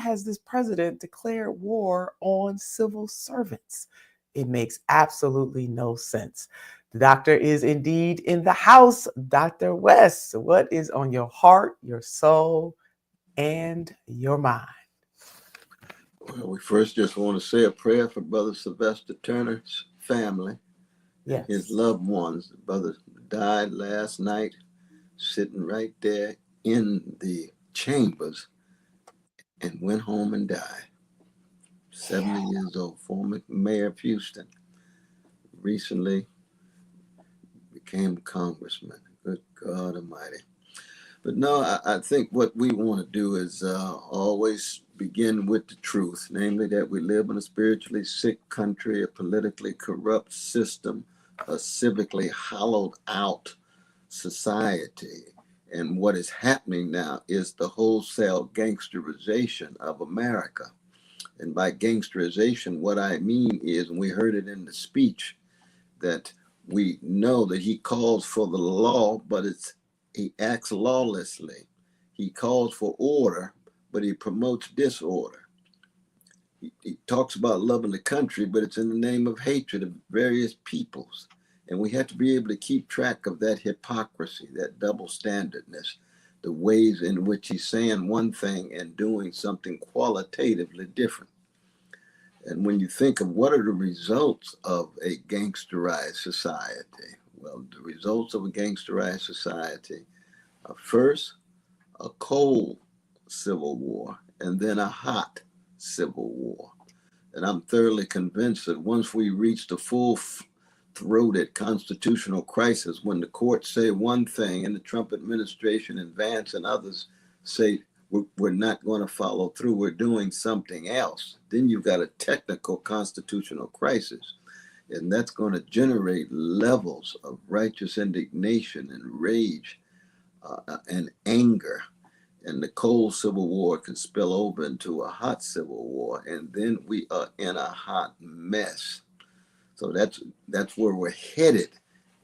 has this president declared war on civil servants? It makes absolutely no sense. The doctor is indeed in the house. Dr. West, what is on your heart, your soul, and your mind? Well, we first just want to say a prayer for Brother Sylvester Turner's family and his Yes. loved ones. The brother died last night, sitting right there in the chambers, and went home and died. 70 years old, former mayor of Houston. Recently became a congressman. Good God Almighty. But no, I think what we want to do is always begin with the truth, namely that we live in a spiritually sick country, a politically corrupt system, a civically hollowed out society. And what is happening now is the wholesale gangsterization of America. And by gangsterization, what I mean is, and we heard it in the speech, that we know that he calls for the law, but he acts lawlessly. He calls for order, but he promotes disorder. He talks about loving the country, but it's in the name of hatred of various peoples. And we have to be able to keep track of that hypocrisy, that double standardness, the ways in which he's saying one thing and doing something qualitatively different. And when you think of what are the results of a gangsterized society, well, the results of a gangsterized society are first a cold civil war and then a hot civil war. And I'm thoroughly convinced that once we reach the full-throated constitutional crisis, when the courts say one thing and the Trump administration and Vance and others say we're not going to follow through, we're doing something else, then you've got a technical constitutional crisis. And that's going to generate levels of righteous indignation and rage and anger. And the cold civil war can spill over into a hot civil war. And then we are in a hot mess. So that's where we're headed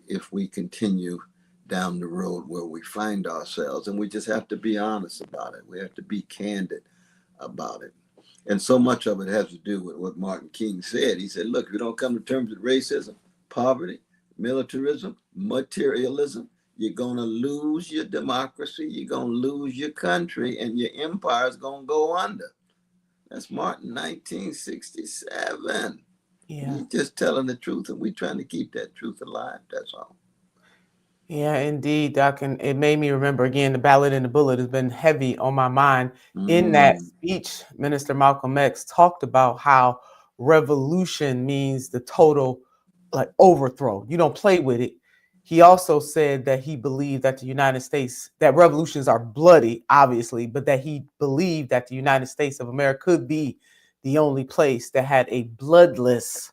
if we continue down the road where we find ourselves. And we just have to be honest about it. We have to be candid about it. And so much of it has to do with what Martin King said. He said, look, if you don't come to terms with racism, poverty, militarism, materialism, you're going to lose your democracy, you're going to lose your country, and your empire is going to go under. That's Martin 1967. Yeah. He's just telling the truth, and we're trying to keep that truth alive. That's all. Yeah, indeed, Doc. And it made me remember again, the ballot and the bullet has been heavy on my mind. In that speech, Minister Malcolm X talked about how revolution means the total overthrow. You don't play with it. He also said that he believed that the United States, that revolutions are bloody, obviously, but that he believed that the United States of America could be the only place that had a bloodless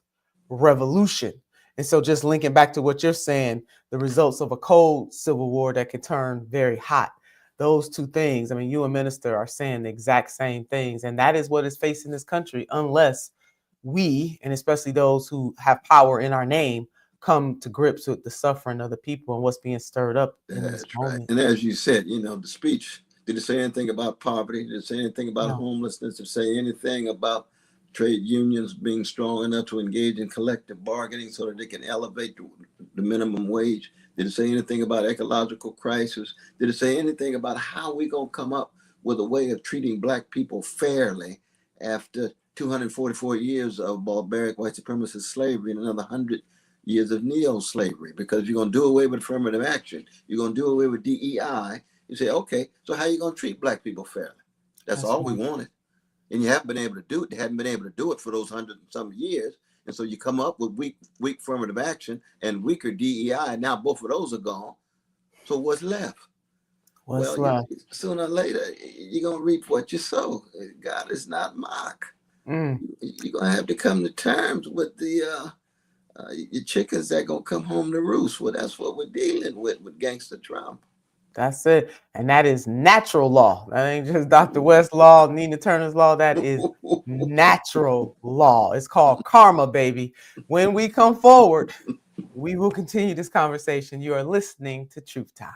revolution. And so just linking back to what you're saying, the results of a cold civil war that could turn very hot. Those two things, I mean, you and Minister are saying the exact same things. And that is what is facing this country unless we, and especially those who have power in our name, come to grips with the suffering of the people and what's being stirred up in this moment. Right. And as you said, the speech, did it say anything about poverty? Did it say anything about homelessness? Did it say anything about trade unions being strong enough to engage in collective bargaining so that they can elevate the minimum wage? Did it say anything about ecological crisis? Did it say anything about how we're going to come up with a way of treating Black people fairly after 244 years of barbaric white supremacist slavery and another 100 years of neo-slavery? Because you're going to do away with affirmative action. You're going to do away with DEI. You say, okay, so how are you going to treat Black people fairly? That's all we wanted. And you haven't been able to do it. They haven't been able to do it for those 100 and some years. And so you come up with weak affirmative action and weaker DEI. Now both of those are gone. So what's left? What's left? Sooner or later, you're going to reap what you sow. God is not mocked. You're going to have to come to terms with your chickens that going to come home to roost. Well, that's what we're dealing with gangster Trump. That's it. And that is natural law. That ain't just Dr. West's law, Nina Turner's law. That is natural law. It's called karma, baby. When we come forward, we will continue this conversation. You are listening to Truth Time.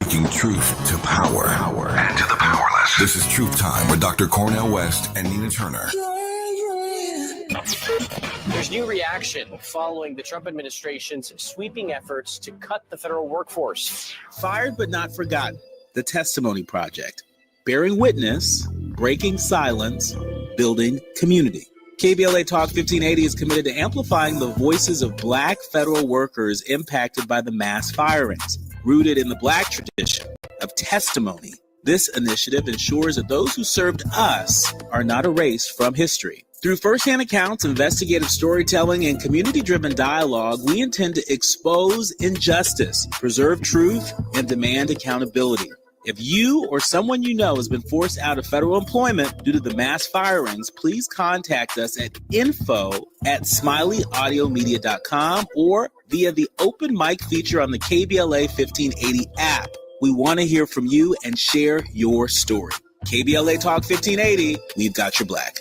Speaking truth to power and to the powerless. This is Truth Time with Dr. Cornel West and Nina Turner. There's new reaction following the Trump administration's sweeping efforts to cut the federal workforce. Fired but not forgotten. The Testimony Project. Bearing witness, breaking silence, building community. KBLA Talk 1580 is committed to amplifying the voices of Black federal workers impacted by the mass firings. Rooted in the Black tradition of testimony, this initiative ensures that those who served us are not erased from history. Through firsthand accounts, investigative storytelling, and community-driven dialogue, we intend to expose injustice, preserve truth, and demand accountability. If you or someone you know has been forced out of federal employment due to the mass firings, please contact us at info@smileyAudiomedia.com or via the open mic feature on the KBLA 1580 app. We want to hear from you and share your story. KBLA Talk 1580, we've got your Black.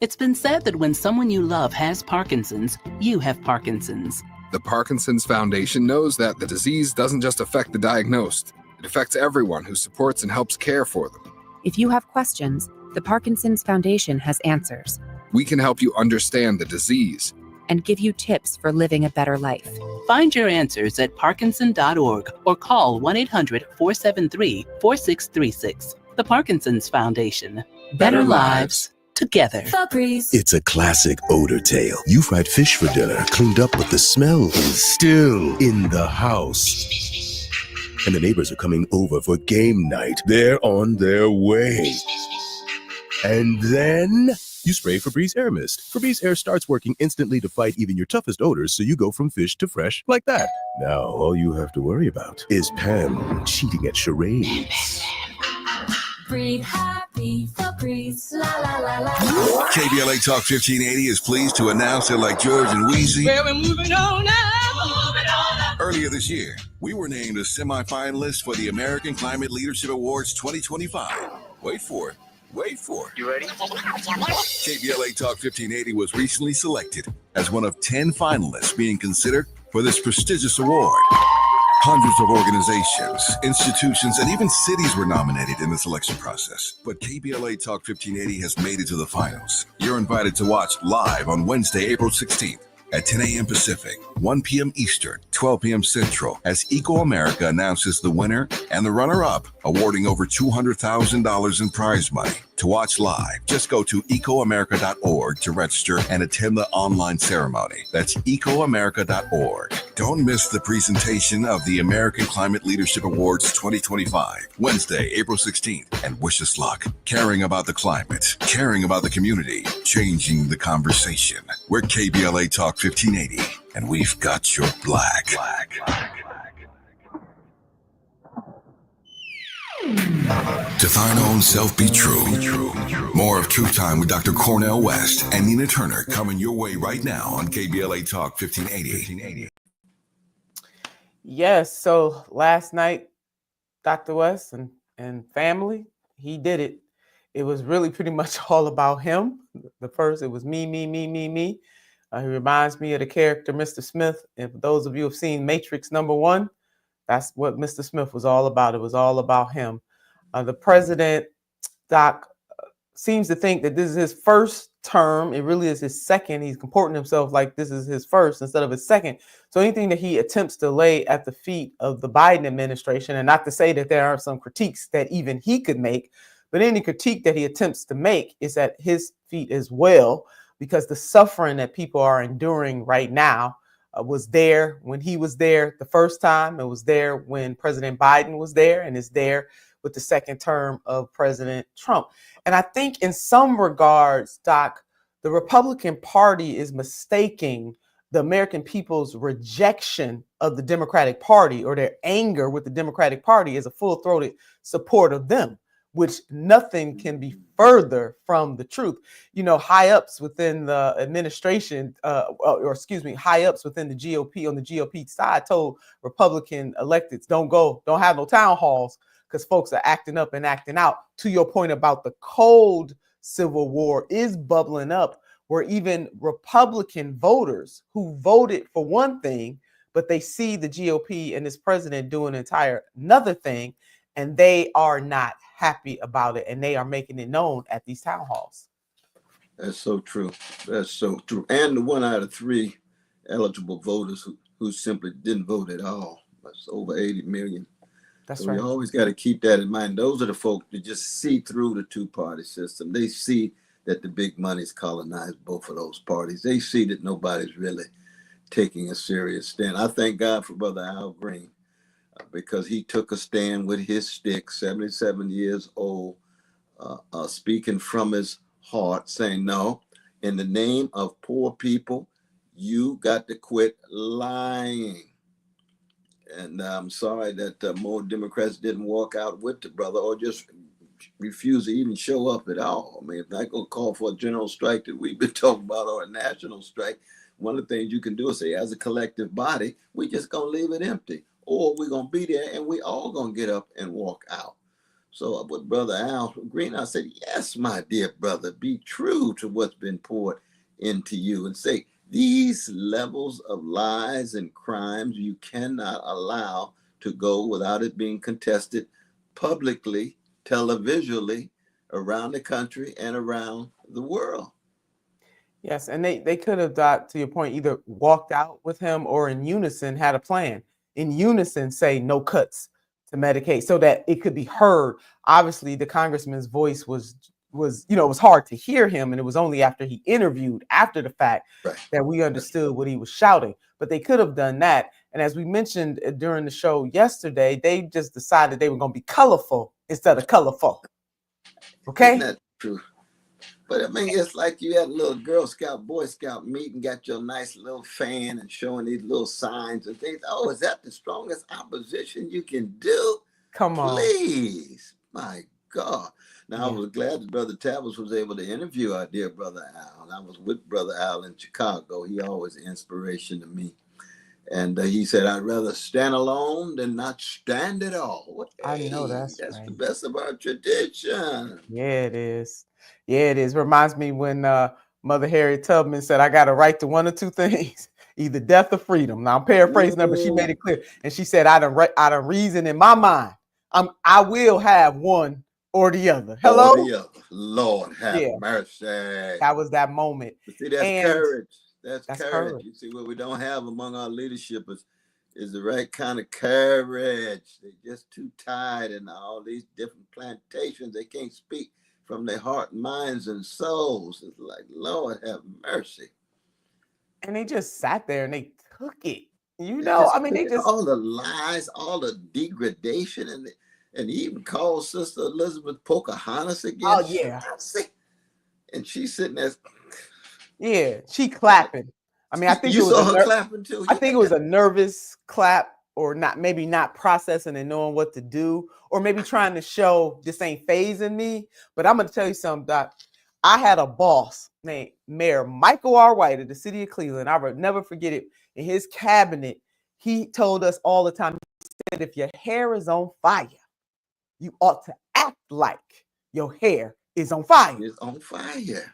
It's been said that when someone you love has Parkinson's, you have Parkinson's. The Parkinson's Foundation knows that the disease doesn't just affect the diagnosed. It affects everyone who supports and helps care for them. If you have questions, the Parkinson's Foundation has answers. We can help you understand the disease and give you tips for living a better life. Find your answers at parkinson.org or call 1-800-473-4636. The Parkinson's Foundation. Better lives together. It's a classic odor tale. You fried fish for dinner, cleaned up, but the smell is still in the house. And the neighbors are coming over for game night. They're on their way. And then you spray Febreze Air Mist. Febreze Air starts working instantly to fight even your toughest odors, so you go from fish to fresh like that. Now, all you have to worry about is Pam cheating at charades. Breathe happy, Febreze, la la la la. KBLA Talk 1580 is pleased to announce that like George and Weezy, Well, we're moving on now. Moving on now. earlier this year, we were named a semifinalist for the American Climate Leadership Awards 2025. Wait for it. Wait for it. You ready? KBLA Talk 1580 was recently selected as one of 10 finalists being considered for this prestigious award. Hundreds of organizations, institutions, and even cities were nominated in the selection process. But KBLA Talk 1580 has made it to the finals. You're invited to watch live on Wednesday, April 16th at 10 a.m. Pacific, 1 p.m. Eastern, 12 p.m. Central, as Eco America announces the winner and the runner-up, awarding over $200,000 in prize money. To watch live, just go to ecoamerica.org to register and attend the online ceremony. That's ecoamerica.org. Don't miss the presentation of the American Climate Leadership Awards 2025, Wednesday, April 16th, and wish us luck. Caring about the climate, caring about the community, changing the conversation. We're KBLA Talk 1580, and we've got your Black. To thine own self be true. More of Truth Time with Dr. Cornel West and Nina Turner coming your way right now on KBLA Talk 1580. Yes, so last night, Dr. West and family, he did it. It was really pretty much all about him. The first, it was me. He reminds me of the character Mr. Smith. If those of you have seen Matrix #1, that's what Mr. Smith was all about. It was all about him. The president, Doc, seems to think that this is his first term. It really is his second. He's comporting himself like this is his first instead of his second. So anything that he attempts to lay at the feet of the Biden administration, and not to say that there aren't some critiques that even he could make, but any critique that he attempts to make is at his feet as well, because the suffering that people are enduring right now was there when he was there the first time. It was there when President Biden was there, and is there with the second term of President Trump. And I think in some regards, Doc, the Republican Party is mistaking the American people's rejection of the Democratic Party or their anger with the Democratic Party as a full-throated support of them, which nothing can be further from the truth. You know, high-ups within the administration, high-ups within the GOP, on the GOP side, told Republican electeds, don't have no town halls, because folks are acting up and acting out. To your point about the cold civil war is bubbling up, where even Republican voters who voted for one thing but they see the GOP and this president doing another thing, and they are not happy about it, and they are making it known at these town halls. That's so true. That's so true. And the 1 out of 3 eligible voters who simply didn't vote at all. That's over 80 million. That's so right. We always got to keep that in mind. Those are the folks that just see through the two-party system. They see that the big money's colonized both of those parties. They see that nobody's really taking a serious stand. I thank God for Brother Al Green because he took a stand with his stick, 77 years old, speaking from his heart, saying, no, in the name of poor people, you got to quit lying. And I'm sorry that more Democrats didn't walk out with the brother or just refuse to even show up at all. I mean, if not going to call for a general strike that we've been talking about or a national strike, one of the things you can do is say, as a collective body, we just going to leave it empty, or we're going to be there and we all going to get up and walk out. So with Brother Al Green, I said, yes, my dear brother, be true to what's been poured into you and say, these levels of lies and crimes you cannot allow to go without it being contested publicly, televisually, around the country and around the world. Yes, and they could have, to your point, either walked out with him or in unison had a plan. In unison, say no cuts to Medicaid so that it could be heard. Obviously, the congressman's voice was it was hard to hear him, and it was only after he interviewed after the fact that we understood what he was shouting. But they could have done that. And as we mentioned during the show yesterday, they just decided they were going to be colorful instead of colorful. Okay? Isn't that true? But I mean, it's like you had a little Girl Scout, Boy Scout meeting, got your nice little fan and showing these little signs and things. Oh, is that the strongest opposition you can do? Come on. Please. My God. Now, I was glad that Brother Tavis was able to interview our dear Brother Al. I was with Brother Al in Chicago. He always an inspiration to me. And he said, I'd rather stand alone than not stand at all. Well, hey, I know that's the best of our tradition. Yeah, it is. Yeah, it is. Reminds me when Mother Harriet Tubman said, I got a right to one or two things, either death or freedom. Now I'm paraphrasing her, but she made it clear. And she said, I don't reason in my mind. I will have one or the other. Hello? Or the other. Lord have mercy. That was that moment. But see, that's courage. That's courage. You see, what we don't have among our leadership is the right kind of courage. They're just too tired in all these different plantations. They can't speak from their heart, minds, and souls. It's like, Lord have mercy. And they just sat there and they took it. They just all the lies, all the degradation, and he even called Sister Elizabeth Pocahontas again. Oh, yeah. And she's sitting there. Yeah, she clapping. I mean, I think you saw her clapping too. I think it was a nervous clap, or maybe not processing and knowing what to do, or maybe trying to show this ain't phasing me. But I'm going to tell you something, Doc. I had a boss named Mayor Michael R. White of the city of Cleveland. I will never forget it. In his cabinet, he told us all the time, he said, if your hair is on fire, you ought to act like your hair is on fire. It's on fire.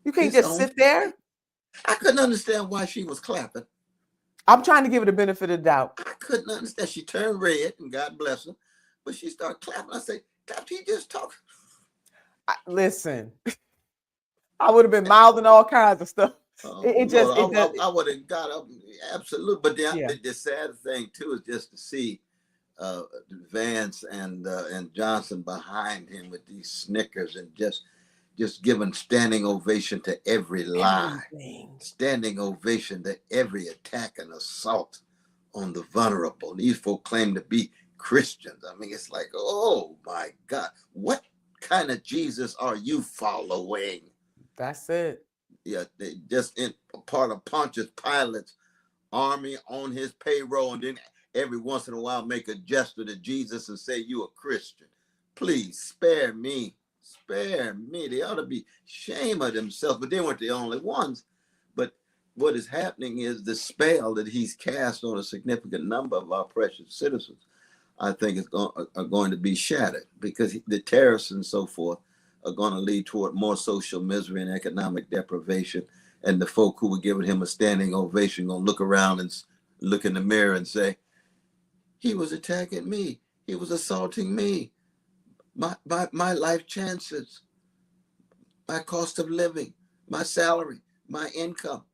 You can't just sit there. I couldn't understand why she was clapping. I'm trying to give her the benefit of the doubt. I couldn't understand. She turned red, and God bless her, but she started clapping. I said, "Did he just talk?" Listen, I would have been mouthing all kinds of stuff. I would have got up, absolutely. But the sad thing too is just to see Vance and Johnson behind him with these snickers and just giving standing ovation to every lie, standing ovation to every attack and assault on the vulnerable. These folk claim to be Christians. I mean, it's like, oh my God, what kind of Jesus are you following? That's it. Yeah, they just in part of Pontius Pilate's army on his payroll, and then every once in a while make a gesture to Jesus and say, you a Christian. Please spare me. Spare me. They ought to be ashamed of themselves, but they weren't the only ones. But what is happening is the spell that he's cast on a significant number of our precious citizens, I think are going to be shattered, because the tariffs and so forth are going to lead toward more social misery and economic deprivation. And the folk who were giving him a standing ovation going to look around and look in the mirror and say, he was attacking me. He was assaulting me. My life chances, my cost of living, my salary, my income.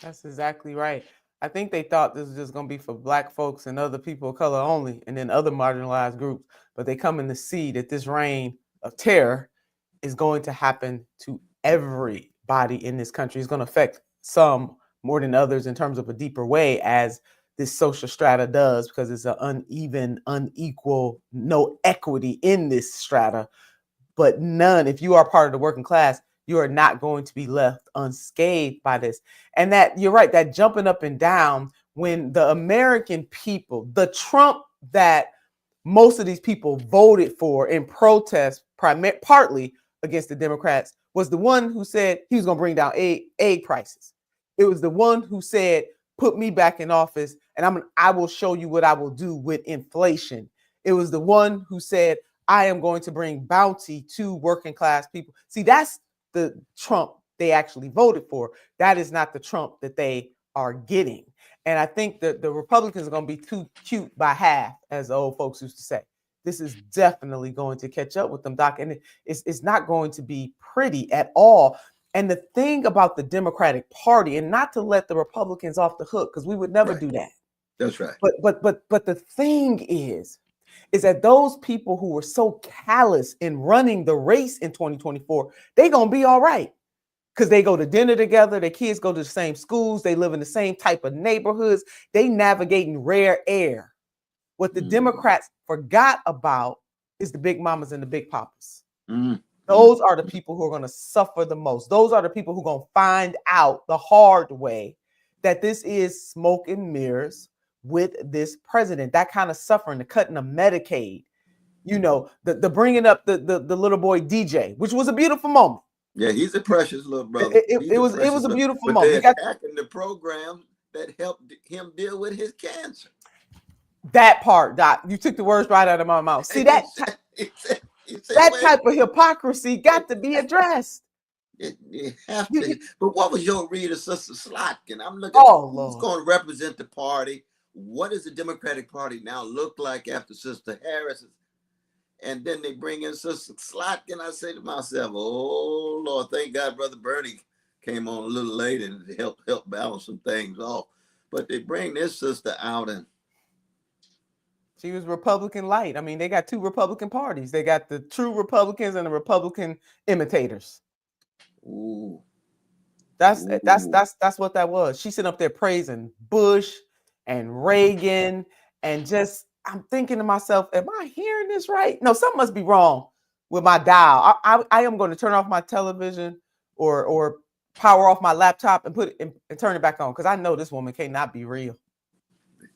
That's exactly right. I think they thought this was just going to be for black folks and other people of color only, and then other marginalized groups. But they come in to see that this reign of terror is going to happen to everybody in this country. It's going to affect some more than others in terms of a deeper way, as this social strata does, because it's an uneven, unequal, no equity in this strata. But none, if you are part of the working class, you are not going to be left unscathed by this. And that, you're right, that jumping up and down when the American people, the Trump that most of these people voted for in protest, partly against the Democrats, was the one who said he was going to bring down egg prices. It was the one who said, put me back in office and I will show you what I will do with inflation. It was the one who said, I am going to bring bounty to working class people. See, that's the Trump they actually voted for. That is not the Trump that they are getting. And I think that the Republicans are going to be too cute by half, as the old folks used to say. This is definitely going to catch up with them, Doc. And it's not going to be pretty at all. And the thing about the Democratic Party, and not to let the Republicans off the hook, because we would never do that. That's right. But the thing is that those people who were so callous in running the race in 2024, they're going to be all right. Because they go to dinner together, their kids go to the same schools, they live in the same type of neighborhoods, they navigating rare air. What the Democrats forgot about is the big mamas and the big papas. Those are the people who are going to suffer the most. Those are the people who are going to find out the hard way that this is smoke and mirrors with this president. That kind of suffering, the cutting of Medicaid, you know, the bringing up the little boy DJ, which was a beautiful moment. Yeah, he's a precious little brother. It was a beautiful but moment. They're attacking the program that helped him deal with his cancer. That part, Doc, you took the words right out of my mouth. See, that type of hypocrisy got to be addressed. You have to. But what was your read of Sister Slotkin? I'm looking at who's going to represent the party. What does the Democratic Party now look like after Sister Harris? And then they bring in Sister Slotkin. I say to myself, oh, Lord, thank God Brother Bernie came on a little late and help balance some things off. But they bring this sister out, and she was Republican light. I mean, they got two Republican parties. They got the true Republicans and the Republican imitators. Ooh. That's what that was. She sitting up there praising Bush and Reagan, and just, I'm thinking to myself, am I hearing this right? No, something must be wrong with my dial. I am going to turn off my television or power off my laptop and put it and turn it back on, because I know this woman cannot be real.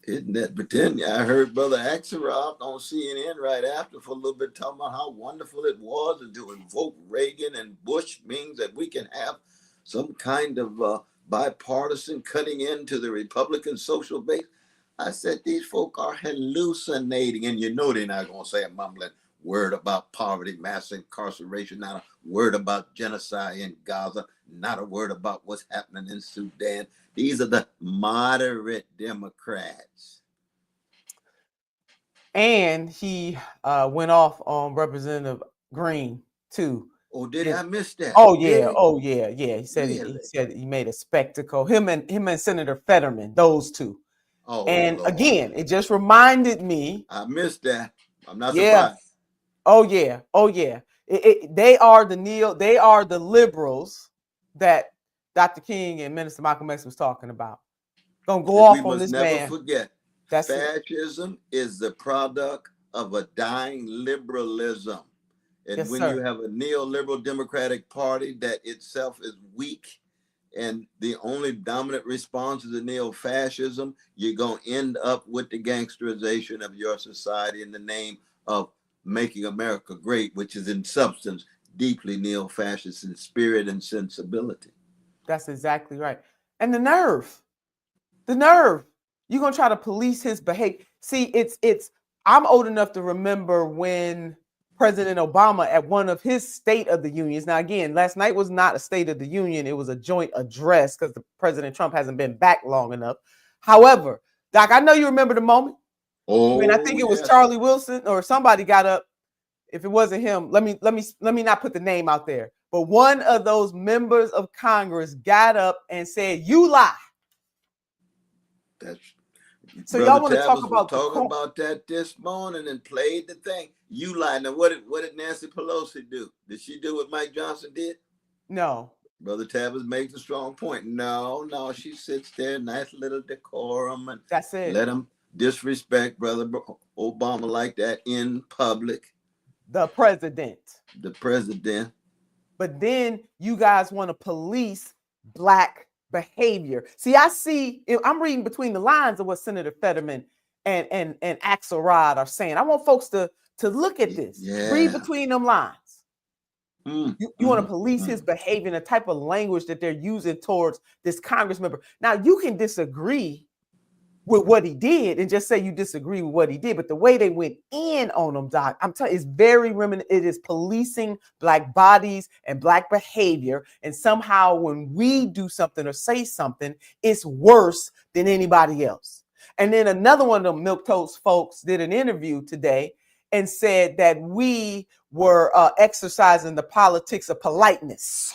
Isn't that? But then I heard Brother Axelrod on CNN right after for a little bit talking about how wonderful it was to invoke Reagan and Bush means that we can have some kind of bipartisan cutting into the Republican social base. I said, these folk are hallucinating. And you know they're not going to say a mumbling word about poverty, mass incarceration, not a word about genocide in Gaza, not a word about what's happening in Sudan. These are the moderate Democrats. And he went off on Representative Green, too. Oh, did I miss that? Oh, yeah. Oh, yeah. Yeah. He said he made a spectacle. Him and Senator Fetterman, those two. Oh, and Lord. Again, it just reminded me. I missed that. I'm not surprised. Oh, yeah. Oh, yeah. They are the liberals that Dr. King and Minister Malcolm X was talking about. Gonna go off on this man. We must never forget, fascism is the product of a dying liberalism. And when you have a neoliberal Democratic Party that itself is weak, and the only dominant response is the neo-fascism, you're going to end up with the gangsterization of your society in the name of making America great, which is in substance deeply neo-fascist in spirit and sensibility. That's exactly right. And the nerve. You're going to try to police his behavior. See, I'm old enough to remember when President Obama at one of his State of the Unions. Now, again, last night was not a State of the Union. It was a joint address because President Trump hasn't been back long enough. However, Doc, I know you remember the moment. When I think it was Charlie Wilson or somebody got up. If it wasn't him, let me not put the name out there. But one of those members of Congress got up and said, "You lie." That's so y'all want to talk about about that this morning and played the thing. You lie. Now what did Nancy Pelosi do? Did she do what Mike Johnson did? No. Brother Tavis makes a strong point. No, she sits there, nice little decorum, and that's it. Let him disrespect Brother Obama like that in public. The president. But then you guys want to police Black behavior. See, I'm reading between the lines of what Senator Fetterman and Axelrod are saying. I want folks to look at this. Yeah. Read between them lines. You want to police his behavior and the type of language that they're using towards this Congress member. Now, you can disagree with what he did and just say you disagree with what he did, but the way they went in on him, Doc, I'm telling you, it's very it is policing Black bodies and Black behavior, and somehow when we do something or say something, it's worse than anybody else. And then another one of them milquetoast folks did an interview today and said that we were exercising the politics of politeness.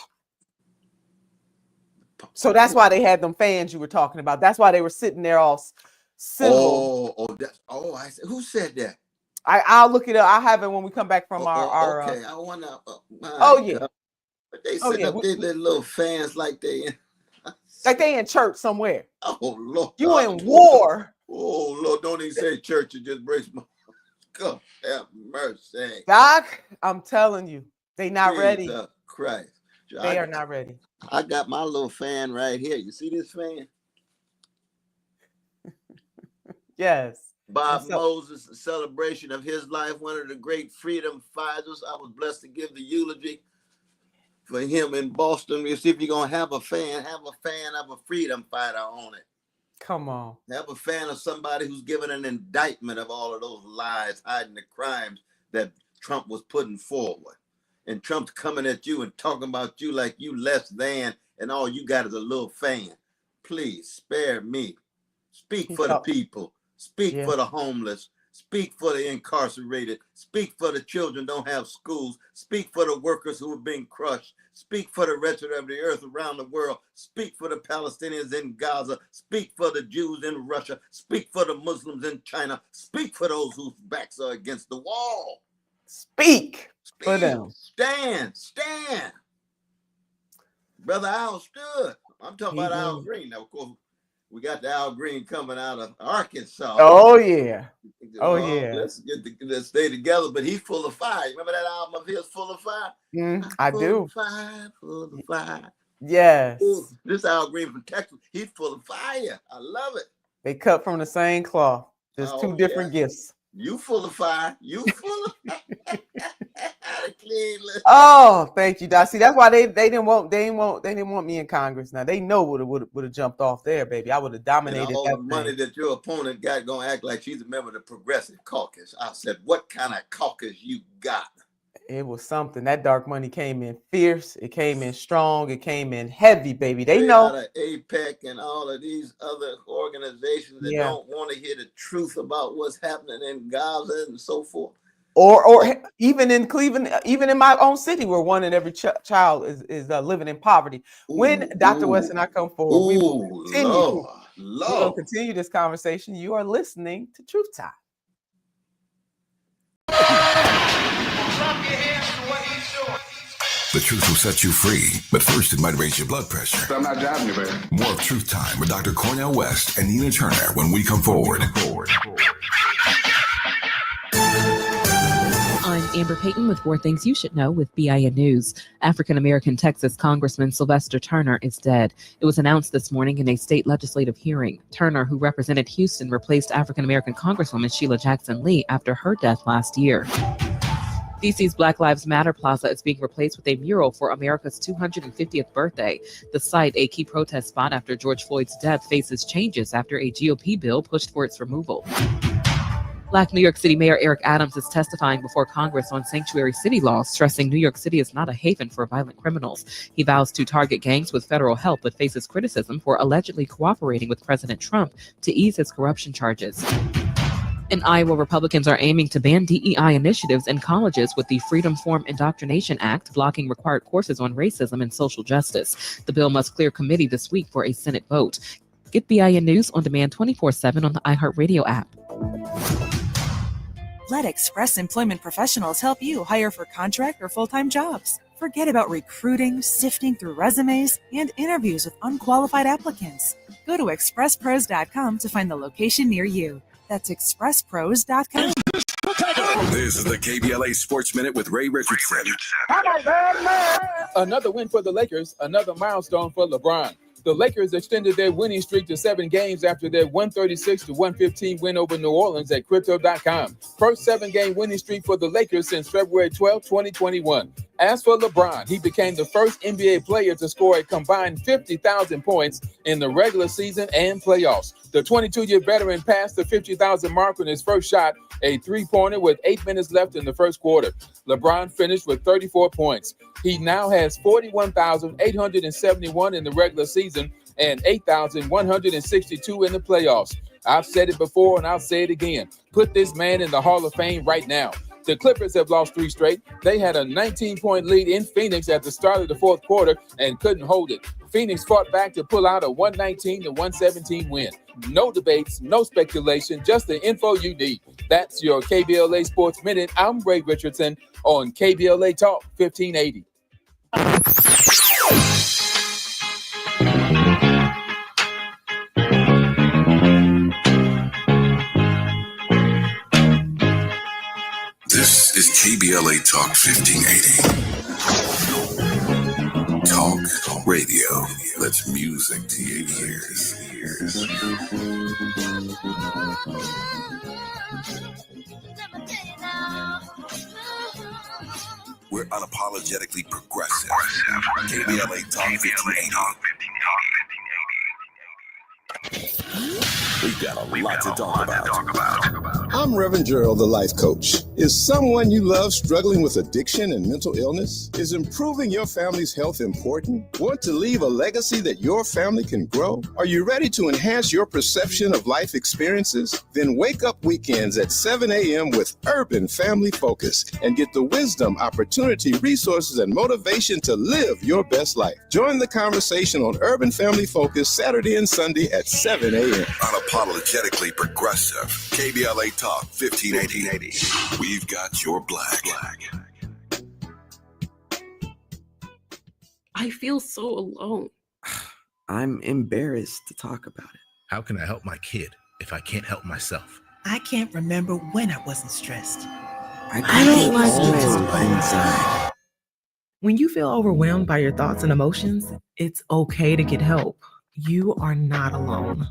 So that's why they had them fans you were talking about. That's why they were sitting there all civil. I said, who said that? I'll look it up. I'll have it when we come back from our. Okay, I want to. Yeah. But they sit up there, little fans like they in church somewhere. Oh Lord, you in war. Oh Lord, don't even say church. It just breaks my. God have mercy. Doc, I'm telling you, they not ready. Christ. They are not ready. I got my little fan right here. You see this fan? Yes. Bob Moses, a celebration of his life, one of the great freedom fighters. I was blessed to give the eulogy for him in Boston. You see, if you're going to have a fan of a freedom fighter on it. Come on. Have a fan of somebody who's given an indictment of all of those lies, hiding the crimes that Trump was putting forward. And Trump's coming at you and talking about you like you less than, and all you got is a little fan. Please spare me. Speak for the people. Speak for the homeless. Speak for the incarcerated. Speak for the children who don't have schools. Speak for the workers who are being crushed. Speak for the wretched of the earth around the world. Speak for the Palestinians in Gaza. Speak for the Jews in Russia. Speak for the Muslims in China. Speak for those whose backs are against the wall. Speak for them. Stand. Brother Al stood. I'm talking about Al Green. Now, of course, we got the Al Green coming out of Arkansas. Oh, yeah. Yeah. Let's stay together. But he's full of fire. Remember that album of his, Full of Fire? I do. Full of fire. Yes. Ooh, this Al Green from Texas, he's full of fire. I love it. They cut from the same cloth. Just two different gifts. You full of fire. You full of Cleveland. Oh, thank you, Doc. See, that's why they didn't want me in Congress. Now they know would have jumped off there, baby. I would have dominated. And all the money that your opponent got gonna act like she's a member of the Progressive Caucus. I said, what kind of caucus you got? It was something. That dark money came in fierce. It came in strong. It came in heavy, baby. They know. Out of APEC and all of these other organizations that don't want to hear the truth about what's happening in Gaza and so forth. Or even in Cleveland, even in my own city, where one in every child is living in poverty. When Dr. West and I come forward, we will continue this conversation. You are listening to Truth Time. The truth will set you free, but first it might raise your blood pressure. I'm not driving you, baby. More of Truth Time with Dr. Cornel West and Nina Turner when we come forward. I'm Amber Payton with 4 Things You Should Know with BIN News. African-American Texas Congressman Sylvester Turner is dead. It was announced this morning in a state legislative hearing. Turner, who represented Houston, replaced African-American Congresswoman Sheila Jackson Lee after her death last year. DC's Black Lives Matter Plaza is being replaced with a mural for America's 250th birthday. The site, a key protest spot after George Floyd's death, faces changes after a GOP bill pushed for its removal. Black New York City Mayor Eric Adams is testifying before Congress on sanctuary city laws, stressing New York City is not a haven for violent criminals. He vows to target gangs with federal help, but faces criticism for allegedly cooperating with President Trump to ease his corruption charges. In Iowa, Republicans are aiming to ban DEI initiatives in colleges with the Freedom From Indoctrination Act, blocking required courses on racism and social justice. The bill must clear committee this week for a Senate vote. Get BIN News on demand 24/7 on the iHeartRadio app. Let Express Employment Professionals help you hire for contract or full-time jobs. Forget about recruiting, sifting through resumes, and interviews with unqualified applicants. Go to expresspros.com to find the location near you. That's expresspros.com. This is the KBLA Sports Minute with Ray Richardson. Another win for the Lakers, another milestone for LeBron. The Lakers extended their winning streak to 7 games after their 136-115 win over New Orleans at Crypto.com. First 7-game winning streak for the Lakers since February 12, 2021. As for LeBron, he became the first NBA player to score a combined 50,000 points in the regular season and playoffs. The 22-year veteran passed the 50,000 mark on his first shot, a three-pointer with 8 minutes left in the first quarter. LeBron finished with 34 points. He now has 41,871 in the regular season and 8,162 in the playoffs. I've said it before and I'll say it again. Put this man in the Hall of Fame right now. The Clippers have lost 3 straight. They had a 19-point lead in Phoenix at the start of the fourth quarter and couldn't hold it. Phoenix fought back to pull out a 119-117 win. No debates, no speculation, just the info you need. That's your KBLA Sports Minute. I'm Ray Richardson on KBLA Talk 1580. This is KBLA Talk 1580. Talk radio. That's music to your ears. We're unapologetically progressive. KBLA Talk 1580. We've got a lot to talk about. I'm Reverend Gerald, the life coach. Is someone you love struggling with addiction and mental illness? Is improving your family's health important? Want to leave a legacy that your family can grow? Are you ready to enhance your perception of life experiences? Then wake up weekends at 7 a.m. with Urban Family Focus and get the wisdom, opportunity, resources, and motivation to live your best life. Join the conversation on Urban Family Focus Saturday and Sunday at 7 a.m. Unapologetically progressive. KBLA Talk 1580. We've got your black. I feel so alone. I'm embarrassed to talk about it. How can I help my kid if I can't help myself? I can't remember when I wasn't stressed. I don't like it inside. When you feel overwhelmed by your thoughts and emotions, it's okay to get help. You are not alone.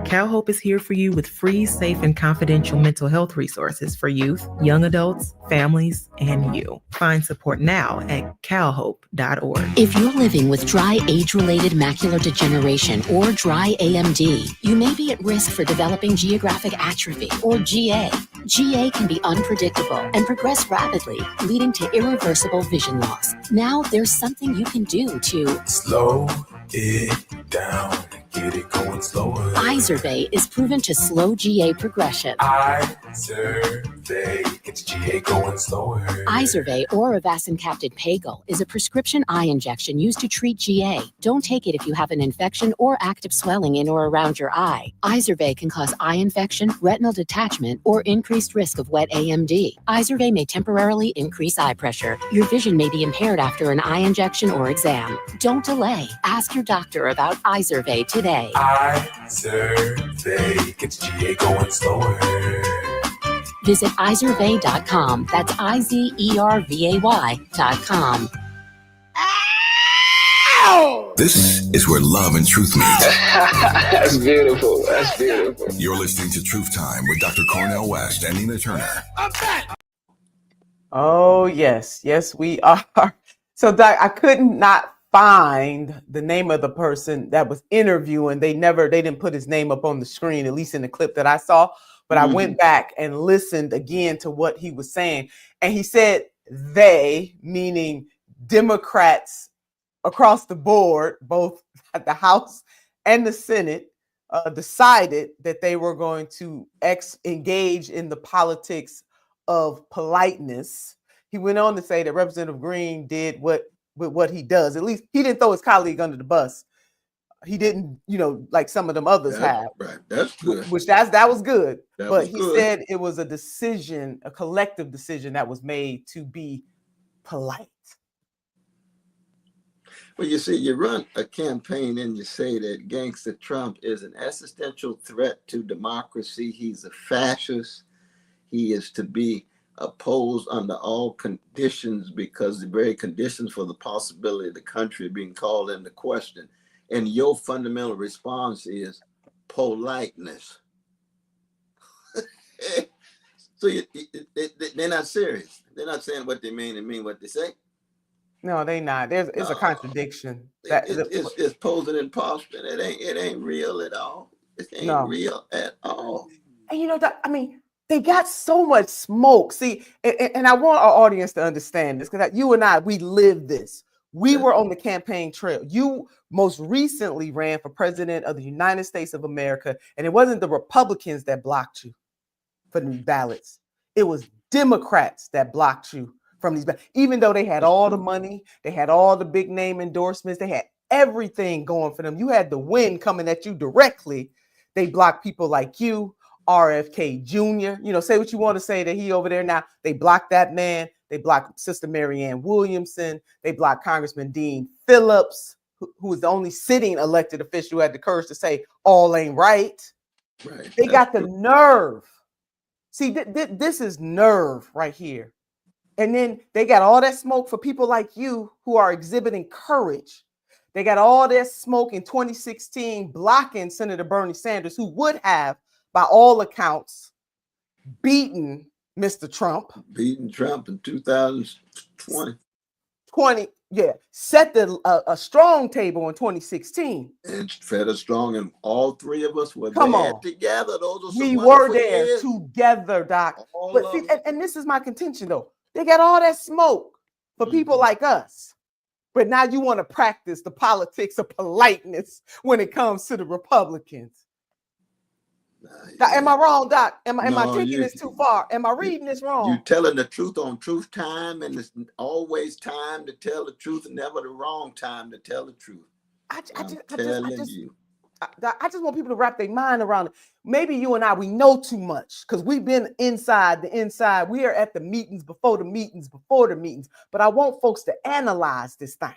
CalHope is here for you with free, safe, and confidential mental health resources for youth, young adults, families, and you. Find support now at calhope.org. If you're living with dry age-related macular degeneration or dry AMD, you may be at risk for developing geographic atrophy or GA. GA can be unpredictable and progress rapidly, leading to irreversible vision loss. Now there's something you can do to slow it down, get it going slower. Izervay is proven to slow GA progression. Izervay gets GA going slower. Izervay or avacincaptad pagel is a prescription eye injection used to treat GA. Don't take it if you have an infection or active swelling in or around your eye. Izervay can cause eye infection, retinal detachment, or increased risk of wet AMD. Izervay may temporarily increase eye pressure. Your vision may be impaired after an eye injection or exam. Don't delay. Ask your doctor about Izervay today. Izervay gets GA going slower. Visit Izervay.com. That's IZERVAY.com. This is where love and truth meet. That's beautiful. That's beautiful. You're listening to Truth Time with Dr. Cornel West and Nina Turner. Oh, yes. Yes, we are. So, Doc, I couldn't not find the name of the person that was interviewing. They didn't put his name up on the screen, at least in the clip that I saw. but I went back and listened again to what he was saying. And he said they, meaning Democrats across the board, both at the House and the Senate, decided that they were going to engage in the politics of politeness. He went on to say that Representative Green did what he does. At least he didn't throw his colleague under the bus. He didn't, like some of them others have. Right. That's good. Which that was good. But he good. said it was a decision, a collective decision that was made to be polite. Well, you see, you run a campaign and you say that Gangster Trump is an existential threat to democracy. He's a fascist. He is to be opposed under all conditions because the very conditions for the possibility of the country being called into question. And your fundamental response is politeness. So they're not serious. They're not saying what they mean and mean what they say. No, they not. It's a contradiction. It's posing imposter. It ain't real at all. It ain't real at all. And they got so much smoke. See, and I want our audience to understand this because you and I, we lived this. We were on the campaign trail. You most recently ran for president of the United States of America, and it wasn't the Republicans that blocked you for these ballots. It was Democrats that blocked you from these ballots. Even though they had all the money, they had all the big name endorsements, they had everything going for them. You had the wind coming at you directly. They blocked people like you, RFK Jr. Say what you want to say that he over there now. They blocked that man. They blocked Sister Marianne Williamson. They blocked Congressman Dean Phillips, who was the only sitting elected official who had the courage to say all ain't right. Right. They got the nerve. See, this is nerve right here. And then they got all that smoke for people like you who are exhibiting courage. They got all that smoke in 2016 blocking Senator Bernie Sanders, who would have, by all accounts, beaten Mr. Trump. Beaten Trump in 2020. Set a strong table in 2016. And fed us strong, and all three of us were Come there on. together. Those are We were there together, Doc. But see, and this is my contention, though. They got all that smoke for people like us. But now you want to practice the politics of politeness when it comes to the Republicans. Am I wrong, Doc? Am I taking this too far? Am I reading this wrong? You're telling the truth on truth time, and it's always time to tell the truth, and never the wrong time to tell the truth. I just want people to wrap their mind around it. Maybe you and I, we know too much because we've been inside the inside. We are at the meetings before the meetings. But I want folks to analyze this thing.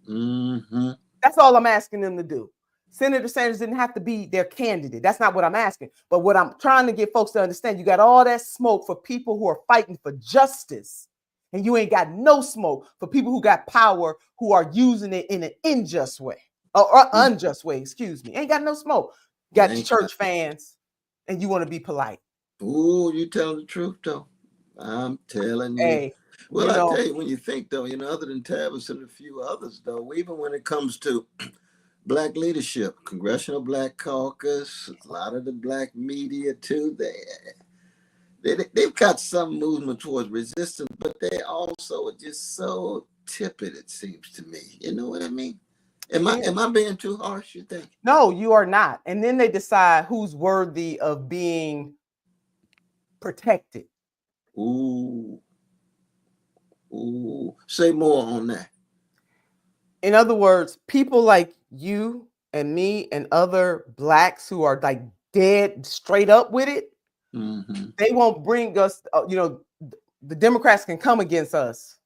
Mm-hmm. That's all I'm asking them to do. Senator Sanders didn't have to be their candidate. That's not what I'm asking. But what I'm trying to get folks to understand, you got all that smoke for people who are fighting for justice. And you ain't got no smoke for people who got power, who are using it in an unjust way. Or unjust way, excuse me. Ain't got no smoke. Got the church fans, and you want to be polite. Ooh, you telling the truth, though. I'm telling you. Hey, well, I tell you, when you think, though, other than Tavis and a few others, though, even when it comes to Black leadership, Congressional Black Caucus, a lot of the Black media, too, they've got some movement towards resistance, but they also are just so tepid, it seems to me. You know what I mean? Am I being too harsh, you think? No, you are not. And then they decide who's worthy of being protected. Ooh. Say more on that. In other words, people like you and me and other Blacks who are like dead straight up with it, they won't bring us, the Democrats can come against us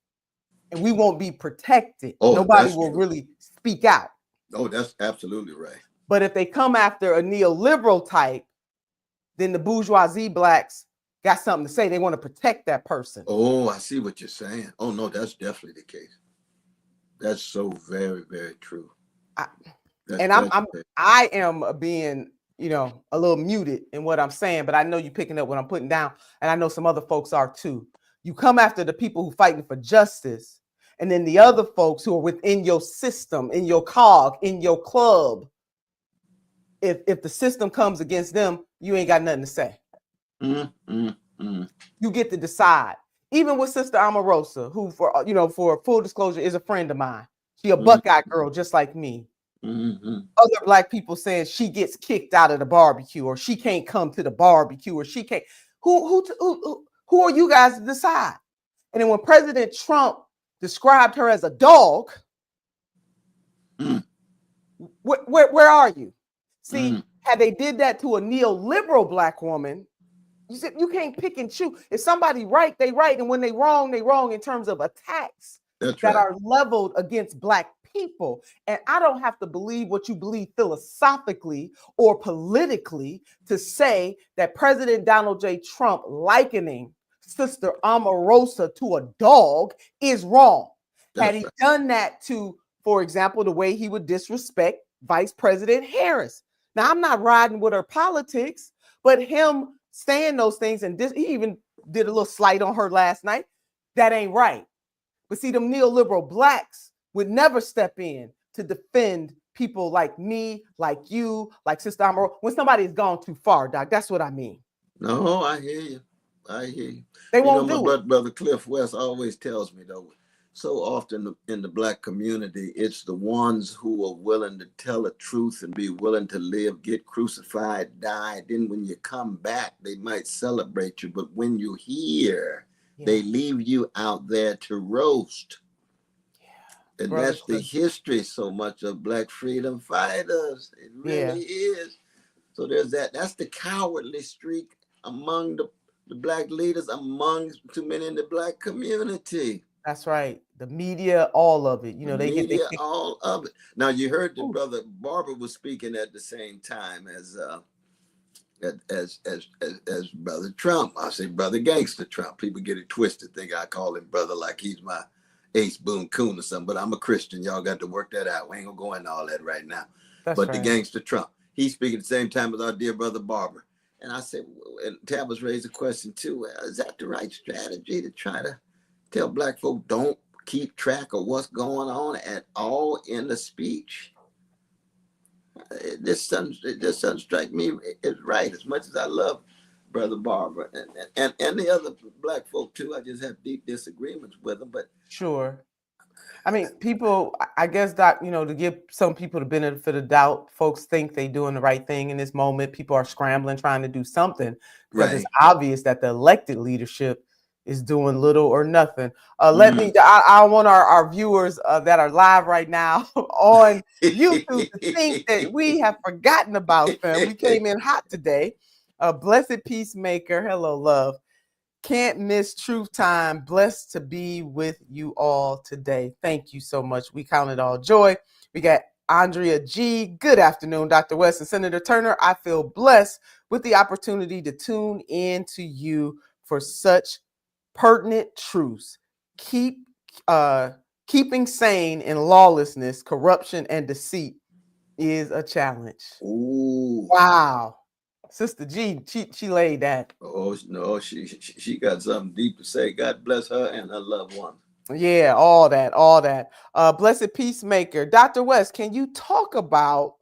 and we won't be protected. Nobody will really speak out. Oh, that's absolutely right. But if they come after a neoliberal type, then the bourgeoisie Blacks got something to say. They want to protect that person. Oh, I see what you're saying. Oh, no, that's definitely the case. That's so very, very true. I am being, a little muted in what I'm saying, but I know you're picking up what I'm putting down, and I know some other folks are too. You come after the people who fighting for justice, and then the other folks who are within your system, in your cog, in your club. If the system comes against them, you ain't got nothing to say. You get to decide. Even with Sister Omarosa, who, for full disclosure, is a friend of mine. She a Buckeye girl, just like me. Other Black people saying she gets kicked out of the barbecue, or she can't come to the barbecue, or she can't. Who are you guys to decide? And then when President Trump described her as a dog, where are you? See, had they did that to a neoliberal Black woman, you said you can't pick and choose. If somebody right, they right, and when they wrong in terms of attacks that are leveled against Black people. And I don't have to believe what you believe philosophically or politically to say that President Donald J. Trump likening Sister Omarosa to a dog is wrong. Had he done that to, for example, the way he would disrespect Vice President Harris. Now, I'm not riding with her politics, but him saying those things, and he even did a little slight on her last night, that ain't right. But see, them neoliberal Blacks would never step in to defend people like me, like you, like Sister Amaro, when somebody's gone too far, Doc. That's what I mean. No, I hear you. They won't do it. Brother Cliff West always tells me, though, so often in the Black community, it's the ones who are willing to tell the truth and be willing to live, get crucified, die. Then when you come back, they might celebrate you. But when you're here, they leave you out there to roast. And that's the history so much of Black freedom fighters. It really is. So there's that. That's the cowardly streak among the Black leaders, among too many in the Black community. That's right. The media, all of it. They all of it. Now you heard that Brother Barber was speaking at the same time as Brother Trump. I say Brother Gangster Trump. People get it twisted, think I call him brother like he's my Ace Boone Coon or something. But I'm a Christian. Y'all got to work that out. We ain't gonna go into all that right now. But the Gangster Trump, he's speaking at the same time as our dear Brother Barber. And I said, and Tabitha raised a question too. Is that the right strategy to try to tell Black folk don't keep track of what's going on at all in the speech? It just doesn't strike me as right. As much as I love Brother Barber and the other Black folk too, I just have deep disagreements with them. But sure. I mean, people, I guess, Doc, to give some people the benefit of doubt, folks think they're doing the right thing in this moment. People are scrambling, trying to do something because it's obvious that the elected leadership is doing little or nothing. I want our viewers that are live right now on YouTube to think that we have forgotten about them. We came in hot today. Blessed Peacemaker, hello, love. Can't miss Truth Time. Blessed to be with you all today. Thank you so much. We count it all joy. We got Andrea G. Good afternoon, Dr. West and Senator Turner. I feel blessed with the opportunity to tune in to you for such pertinent truths. Keeping sane in lawlessness, corruption, and deceit is a challenge. Ooh. Wow. Sister G, she laid that. Oh no, she got something deep to say. God bless her and her loved ones. Yeah, all that. Blessed Peacemaker, Dr. West, can you talk about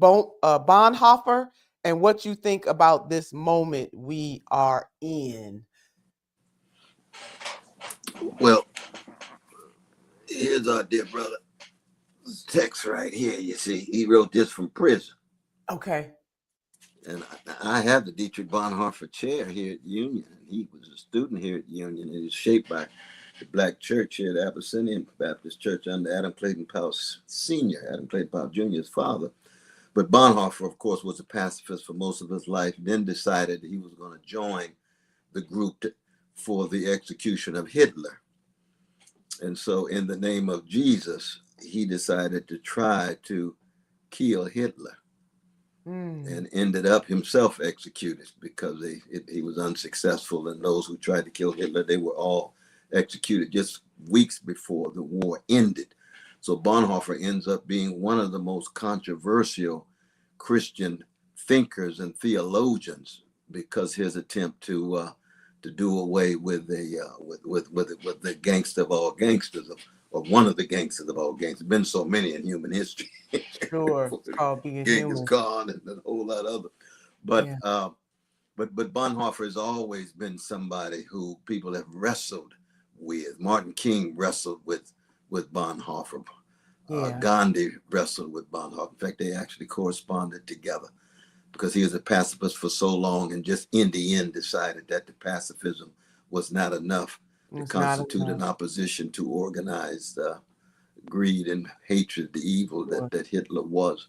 Bonhoeffer and what you think about this moment we are in? Well, here's our dear brother. This text right here. You see, he wrote this from prison. Okay. And I have the Dietrich Bonhoeffer chair here at Union. He was a student here at Union. It was shaped by the Black church here at Abyssinian Baptist Church under Adam Clayton Powell Sr., Adam Clayton Powell Jr.'s father. But Bonhoeffer, of course, was a pacifist for most of his life, then decided that he was going to join the group for the execution of Hitler. And so in the name of Jesus, he decided to try to kill Hitler. And ended up himself executed because he was unsuccessful. And those who tried to kill Hitler, they were all executed just weeks before the war ended. So Bonhoeffer ends up being one of the most controversial Christian thinkers and theologians because his attempt to do away with the gangster of all gangsters, or one of the gangsters of all gangsters. Been so many in human history. Sure, it's called being Genghis human. Khan and a whole lot of other. But Yeah. but Bonhoeffer has always been somebody who people have wrestled with. Martin King wrestled with Bonhoeffer. Yeah. Gandhi wrestled with Bonhoeffer. In fact, they actually corresponded together because he was a pacifist for so long, and just in the end decided that the pacifism was not enough to It's not constitute enough. an opposition to organized greed and hatred, the evil Sure. that Hitler was.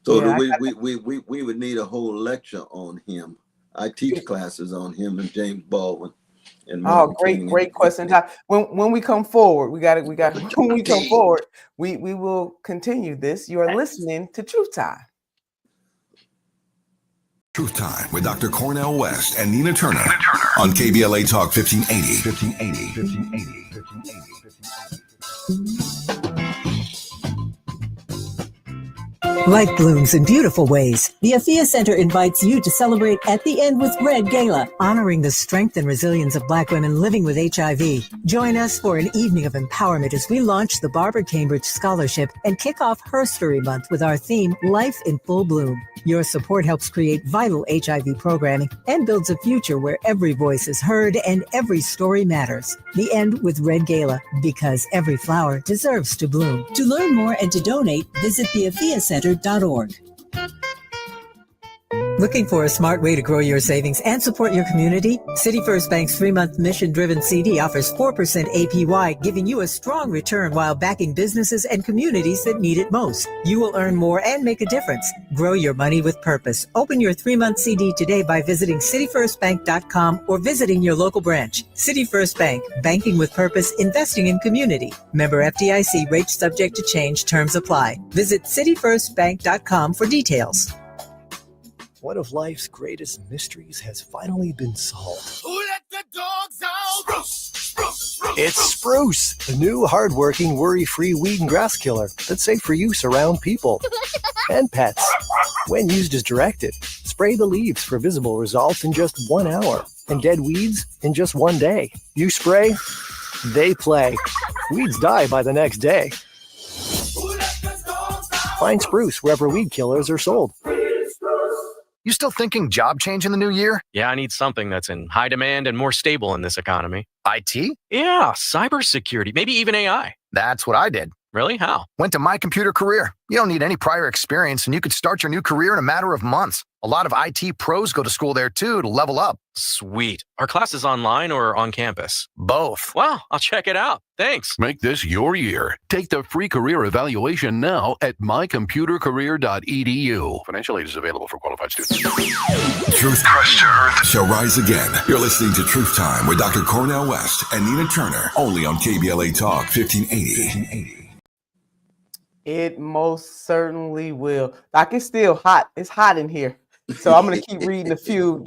So Yeah, I got we would need a whole lecture on him. I teach classes on him and James Baldwin and Oh, Martin great, King. great question. Doc. When we come forward, we got when we come Indeed. forward, we will continue this. You are listening to Truth Time. Truth Time with Dr. Cornel West and Nina Turner on KBLA Talk 1580. Life blooms in beautiful ways. The Afia Center invites you to celebrate At the End with Red Gala, honoring the strength and resilience of Black women living with HIV. Join us for an evening of empowerment as we launch the Barbara Cambridge Scholarship and kick off Herstory Month with our theme, Life in Full Bloom. Your support helps create vital HIV programming and builds a future where every voice is heard and every story matters. The End with Red Gala, because every flower deserves to bloom. To learn more and to donate, visit theafiacenter.org. Looking for a smart way to grow your savings and support your community? City First Bank's 3-month mission-driven CD offers 4% APY, giving you a strong return while backing businesses and communities that need it most. You will earn more and make a difference. Grow your money with purpose. Open your 3-month CD today by visiting cityfirstbank.com or visiting your local branch. City First Bank, banking with purpose, investing in community. Member FDIC, rates subject to change, terms apply. Visit cityfirstbank.com for details. One of life's greatest mysteries has finally been solved. Who let the dogs out? Spruce, spruce, spruce, It's Spruce, the new hard-working, worry-free weed and grass killer that's safe for use around people and pets. When used as directed, spray the leaves for visible results in just 1 hour and dead weeds in just 1 day. You spray, they play. Weeds die by the next day. Find Spruce wherever weed killers are sold. You still thinking job change in the new year? Yeah, I need something that's in high demand and more stable in this economy. IT? Yeah, cybersecurity, maybe even AI. That's what I did. Really? How? Went to My Computer Career. You don't need any prior experience, and you could start your new career in a matter of months. A lot of IT pros go to school there, too, to level up. Sweet. Are classes online or on campus? Both. Wow, I'll check it out. Thanks. Make this your year. Take the free career evaluation now at mycomputercareer.edu. Financial aid is available for qualified students. Truth shall rise again. You're listening to Truth Time with Dr. Cornel West and Nina Turner, only on KBLA Talk 1580. It most certainly will. Like, it's still hot. It's hot in here. So I'm going to keep reading a few.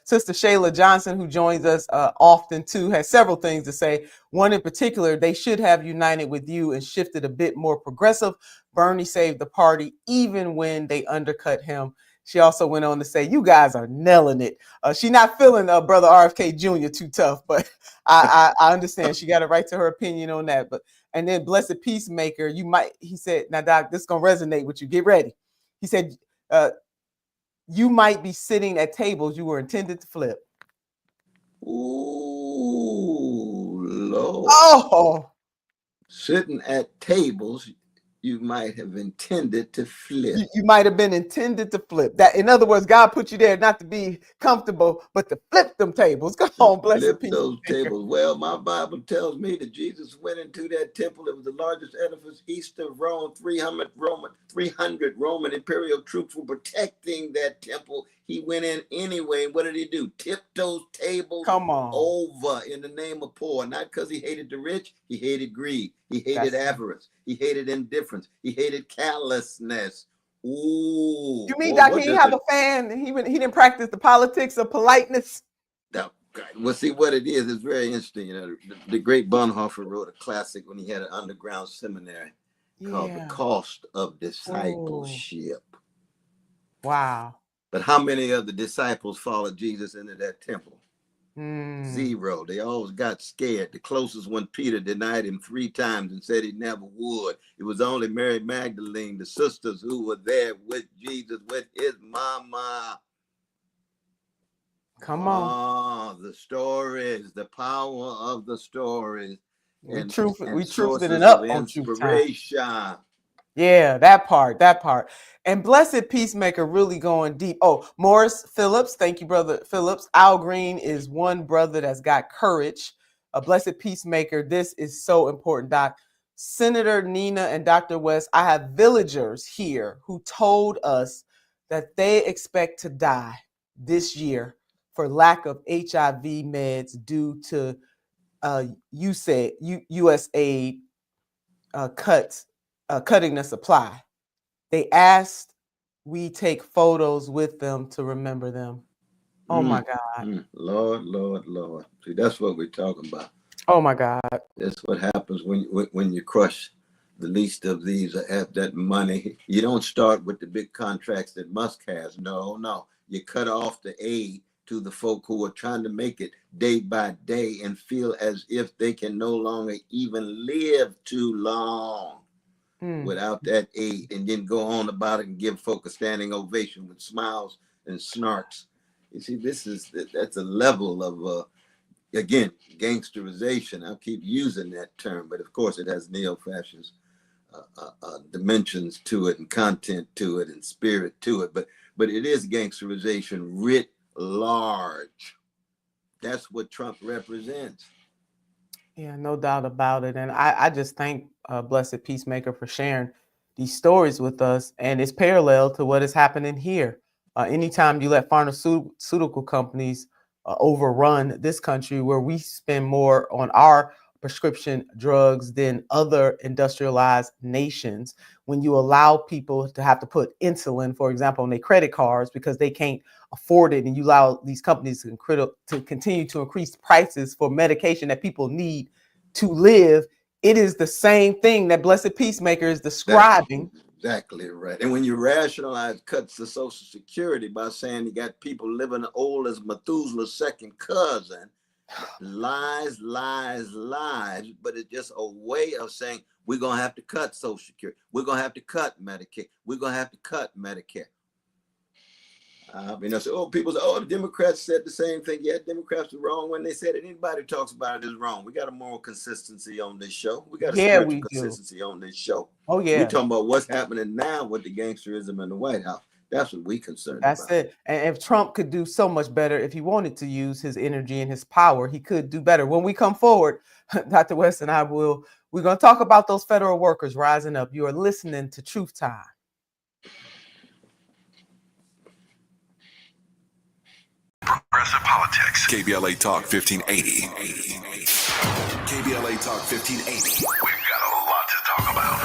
Sister Shayla Johnson, who joins us often too, has several things to say. One in particular, they should have united with you and shifted a bit more progressive. Bernie saved the party even when they undercut him. She also went on to say, you guys are nailing it. She's not feeling Brother RFK Jr. too tough, but I understand. She got a right to her opinion on that. And then Blessed Peacemaker, he said, now, Doc, this is going to resonate with you. Get ready. He said, you might be sitting at tables you were intended to flip. Ooh, Lord. Oh. Sitting at tables you might have intended to flip. You might have been intended to flip. That, in other words, God put you there not to be comfortable, but to flip them tables. Come on, Blessed Flip Peacemaker. those tables. Well, my Bible tells me that Jesus went into that temple. It was the largest edifice east of Rome. 300 Roman imperial troops were protecting that temple. He went in anyway. What did he do? Tip those tables over in the name of poor. Not because he hated the rich. He hated greed. He hated avarice. He hated indifference. He hated callousness. Ooh. You mean, Doc, he didn't have a fan? He didn't practice the politics of politeness? Well, see, what it is very interesting. You know, the great Bonhoeffer wrote a classic when he had an underground seminary called The Cost of Discipleship. Wow. But how many of the disciples followed Jesus into that temple? Zero. They always got scared. The closest one, Peter, denied him 3 times and said he never would. It was only Mary Magdalene, the sisters who were there with Jesus, with his mama. Come on. Oh, the stories, the power of the stories, We and truthing it sources of up on Truth Time. inspiration. Yeah, that part. And Blessed Peacemaker really going deep. Oh, Morris Phillips, thank you, brother Phillips. Al Green is one brother that's got courage. A Blessed Peacemaker, this is so important, Doc. Senator Nina and Dr. West, I have villagers here who told us that they expect to die this year for lack of HIV meds due to USAID cutting the supply. They asked we take photos with them to remember them. Oh my God. Lord. See, that's what we're talking about. Oh my God. That's what happens when you crush the least of these have that money. You don't start with the big contracts that Musk has. No. You cut off the aid to the folk who are trying to make it day by day and feel as if they can no longer even live too long without that aid, and then go on about it and give folk a standing ovation with smiles and snarks. You see, that's a level of again, gangsterization. I'll keep using that term, but of course it has neo-fascist dimensions to it and content to it and spirit to it. But it is gangsterization writ large. That's what Trump represents. Yeah, no doubt about it. And I just thank Blessed Peacemaker for sharing these stories with us. And it's parallel to what is happening here. Anytime you let pharmaceutical companies overrun this country, where we spend more on our prescription drugs than other industrialized nations, when you allow people to have to put insulin, for example, on their credit cards because they can't afford it, and you allow these companies to continue to increase prices for medication that people need to live, it is the same thing that Blessed Peacemaker is describing. Exactly right. And when you rationalize cuts to Social Security by saying you got people living old as Methuselah's second cousin, lies, but it's just a way of saying we're going to have to cut Social Security. We're going to have to cut Medicaid. We're going to have to cut Medicare. People say, the Democrats said the same thing. Yeah, Democrats were wrong when they said it. Anybody who talks about it is wrong. We got a moral consistency on this show. We got a spiritual consistency on this show. Oh, yeah. We're talking about what's happening now with the gangsterism in the White House. That's what we're concerned about. That's it. And if Trump could do so much better, if he wanted to use his energy and his power, he could do better. When we come forward, Dr. West and we're going to talk about those federal workers rising up. You are listening to Truth Time. Progressive Politics. KBLA Talk 1580. KBLA Talk 1580. We've got a lot to talk about.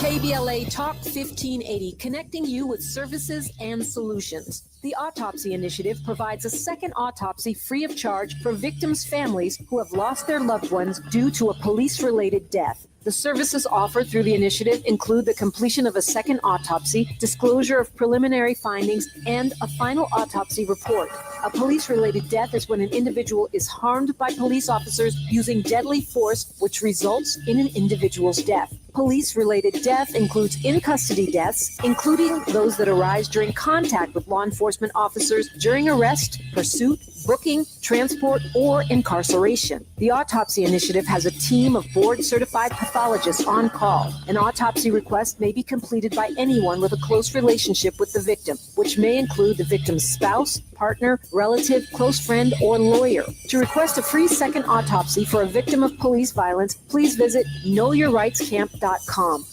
KBLA Talk 1580, connecting you with services and solutions. The Autopsy Initiative provides a second autopsy free of charge for victims' families who have lost their loved ones due to a police-related death. The services offered through the initiative include the completion of a second autopsy, disclosure of preliminary findings, and a final autopsy report. A police-related death is when an individual is harmed by police officers using deadly force, which results in an individual's death. Police-related death includes in-custody deaths, including those that arise during contact with law enforcement officers during arrest, pursuit, booking, transport, or incarceration. The Autopsy Initiative has a team of board-certified pathologists on call. An autopsy request may be completed by anyone with a close relationship with the victim, which may include the victim's spouse, partner, relative, close friend, or lawyer. To request a free second autopsy for a victim of police violence, please visit knowyourrightscamp.com.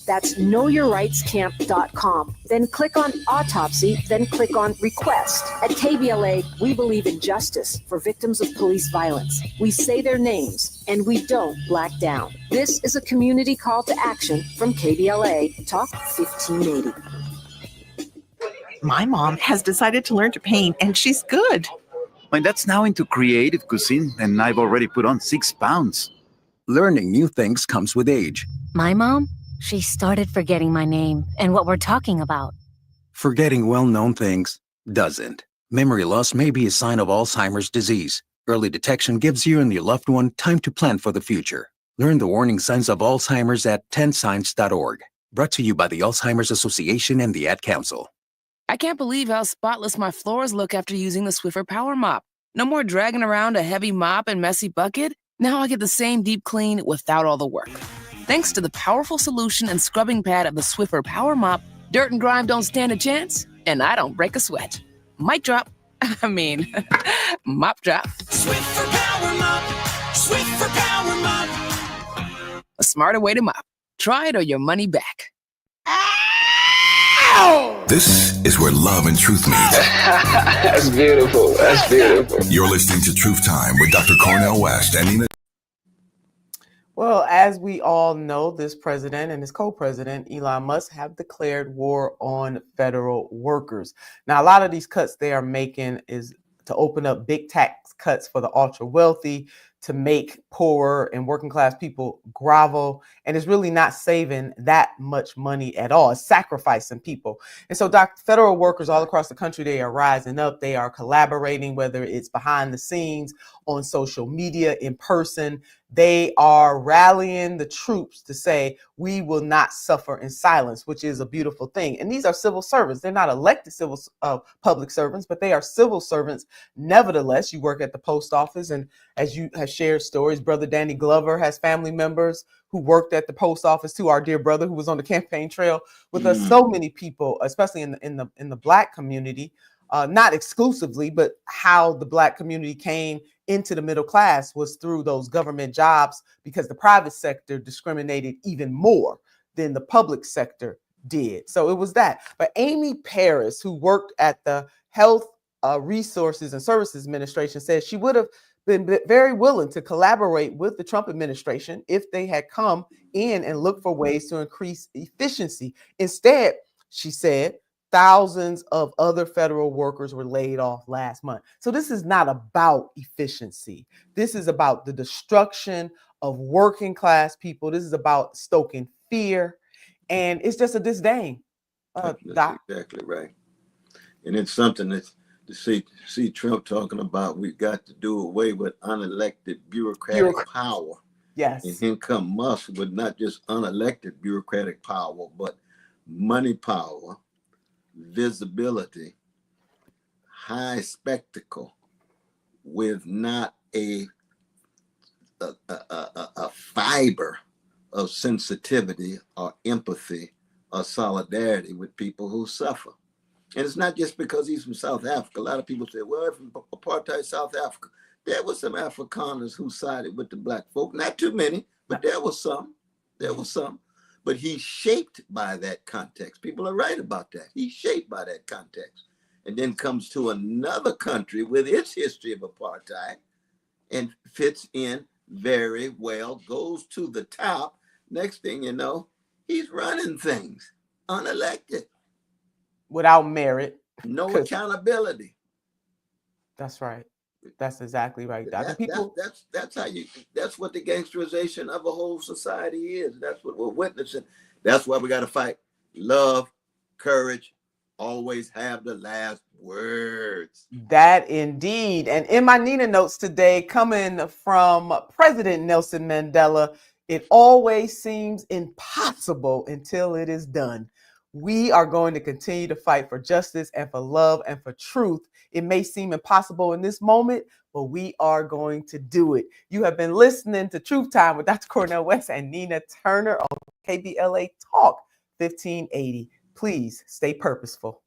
That's knowyourrightscamp.com. Then click on Autopsy, then click on Request. At KBLA, we believe in justice for victims of police violence. We say their names, and we don't back down. This is a community call to action from KBLA Talk 1580. My mom has decided to learn to paint, and she's good. My dad's now into creative cuisine, and I've already put on 6 pounds. Learning new things comes with age. My mom, she started forgetting my name and what we're talking about. Forgetting well-known things doesn't. Memory loss may be a sign of Alzheimer's disease. Early detection gives you and your loved one time to plan for the future. Learn the warning signs of Alzheimer's at 10signs.org. Brought to you by the Alzheimer's Association and the Ad Council. I can't believe how spotless my floors look after using the Swiffer Power Mop. No more dragging around a heavy mop and messy bucket. Now I get the same deep clean without all the work. Thanks to the powerful solution and scrubbing pad of the Swiffer Power Mop, dirt and grime don't stand a chance, and I don't break a sweat. Mic drop. Mop drop. Swiffer Power Mop. Swiffer Power Mop. A smarter way to mop. Try it or your money back. This is where love and truth meet. That's beautiful. That's beautiful. You're listening to Truth Time with Dr. Cornel West and Nina. Well, as we all know, this president and his co-president, Elon Musk, have declared war on federal workers. Now, a lot of these cuts they are making is to open up big tax cuts for the ultra wealthy, to make poorer and working class people grovel. And it's really not saving that much money at all. It's sacrificing people. And so federal workers all across the country, they are rising up. They are collaborating, whether it's behind the scenes, on social media, in person. They are rallying the troops to say, we will not suffer in silence, which is a beautiful thing. And these are civil servants. They're not elected public servants, but they are civil servants. Nevertheless, you work at the post office, and as you have shared stories, Brother Danny Glover has family members who worked at the post office too. Our dear brother who was on the campaign trail with us. So many people, especially in the Black community, not exclusively, but how the Black community came into the middle class was through those government jobs, because the private sector discriminated even more than the public sector did. So it was that. But Amy Paris, who worked at the Health Resources and Services Administration, said she would have been very willing to collaborate with the Trump administration if they had come in and looked for ways to increase efficiency. Instead, she said, thousands of other federal workers were laid off last month. So this is not about efficiency. This is about the destruction of working class people. This is about stoking fear. And it's just a disdain. That's exactly right. And it's something that to see Trump talking about, we've got to do away with unelected bureaucratic power. Yes. And here come Musk with not just unelected bureaucratic power, but money power, visibility, high spectacle, with not a fiber of sensitivity or empathy or solidarity with people who suffer. And it's not just because he's from South Africa. A lot of people say, well, from apartheid South Africa, there were some Afrikaners who sided with the Black folk. Not too many, but there was some. There was some. But he's shaped by that context. People are right about that. He's shaped by that context. And then comes to another country with its history of apartheid and fits in very well, goes to the top. Next thing you know, he's running things unelected. Without merit. No accountability. That's right. That's exactly right. That's what the gangsterization of a whole society is. That's what we're witnessing. That's why we got to fight. Love, courage, always have the last words. That indeed. And in my Nina notes today, coming from President Nelson Mandela, it always seems impossible until it is done. We are going to continue to fight for justice and for love and for truth. It may seem impossible in this moment, but we are going to do it. You have been listening to Truth Time with Dr. Cornel West and Nina Turner on KBLA Talk 1580. Please stay purposeful.